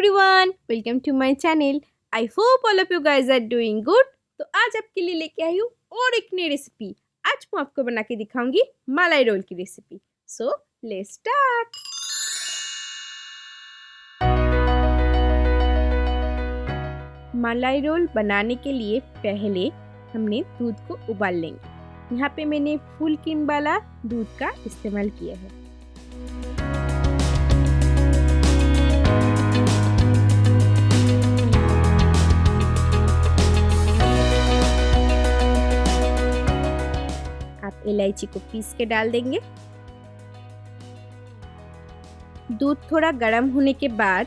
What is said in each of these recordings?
Everyone, welcome to my channel. I hope all of you guys are doing good. तो आज आपके लिए लेके आई हूँ और एक नई रेसिपी। आज मैं आपको बना के दिखाऊंगी मलाई रोल की रेसिपी। So let's start. मलाई रोल बनाने के लिए पहले हमने दूध को उबाल लेंगे। यहाँ पे मैंने फुल क्रीम वाला दूध का इस्तेमाल किया है। आप इलायची को पीस के डाल देंगे। दूध थोड़ा गर्म होने के बाद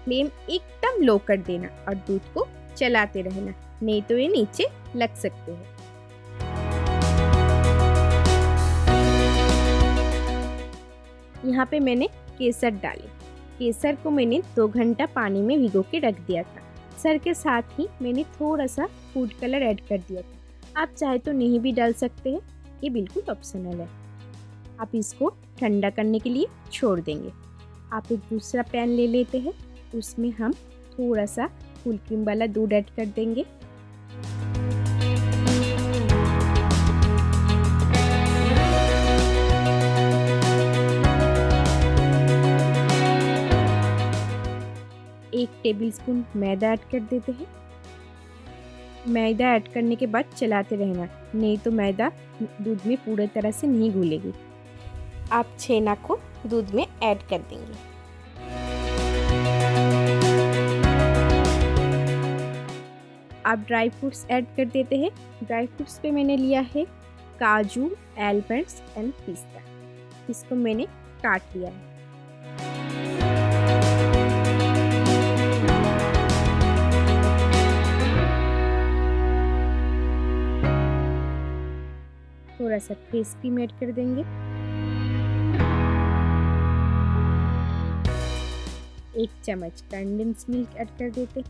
फ्लेम एकदम लो कर देना और दूध को चलाते रहना, नहीं तो ये नीचे लग सकते हैं। यहाँ पे मैंने केसर डाले। केसर को मैंने 2 घंटा पानी में भिगो के रख दिया था। केसर के साथ ही मैंने थोड़ा सा फूड कलर ऐड कर दिया था। आप चाहे तो नहीं भी डाल सकते हैं, ये बिल्कुल ऑप्शनल है। आप इसको ठंडा करने के लिए छोड़ देंगे। आप एक दूसरा पैन ले लेते हैं, उसमें हम थोड़ा सा फुल क्रीम वाला दूध ऐड कर देंगे। एक टेबलस्पून मैदा ऐड कर देते हैं। मैदा ऐड करने के बाद चलाते रहना, नहीं तो मैदा दूध में पूरी तरह से नहीं घुलेगी। आप छेना को दूध में ऐड कर देंगे। आप ड्राई फ्रूट्स ऐड कर देते हैं। ड्राई फ्रूट्स पे मैंने लिया है काजू, आलमंड्स एंड पिस्ता। इसको मैंने काट लिया है। थोड़ा सा फ्रेश क्रीम ऐड कर देंगे। एक चम्मच कंडेंस मिल्क ऐड कर देते।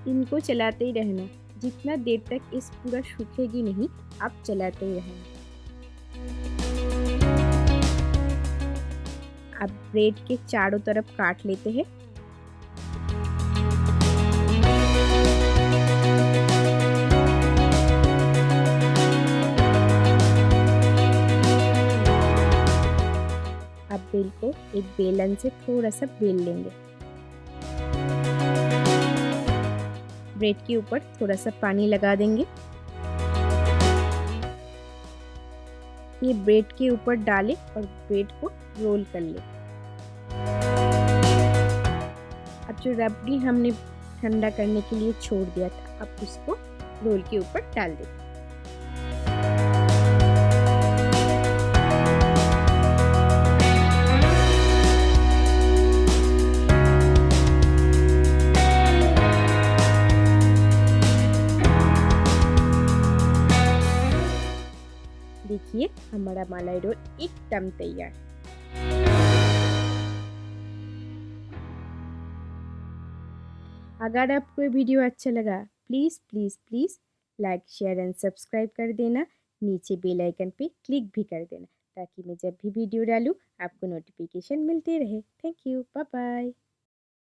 इनको चलाते ही रहना, जितना देर तक इस पूरा सूखेगी नहीं, आप चलाते ही रहना। अब ब्रेड के चारों तरफ काट लेते हैं। अब बेल को एक बेलन से थोड़ा सा बेल लेंगे। ब्रेड के ऊपर थोड़ा सा पानी लगा देंगे। ये ब्रेड के ऊपर डालें और ब्रेड को रोल कर ले। अब जो रबड़ी हमने ठंडा करने के लिए छोड़ दिया था, अब उसको रोल के ऊपर डाल दें। देखिए हमारा मलाई रोल एकदम तैयार। अगर आपको ये वीडियो अच्छा लगा, please please please like, share and subscribe कर देना। नीचे बेल आइकन पे क्लिक भी कर देना, ताकि मैं जब भी वीडियो डालूँ आपको नोटिफिकेशन मिलते रहे। Thank you, bye bye.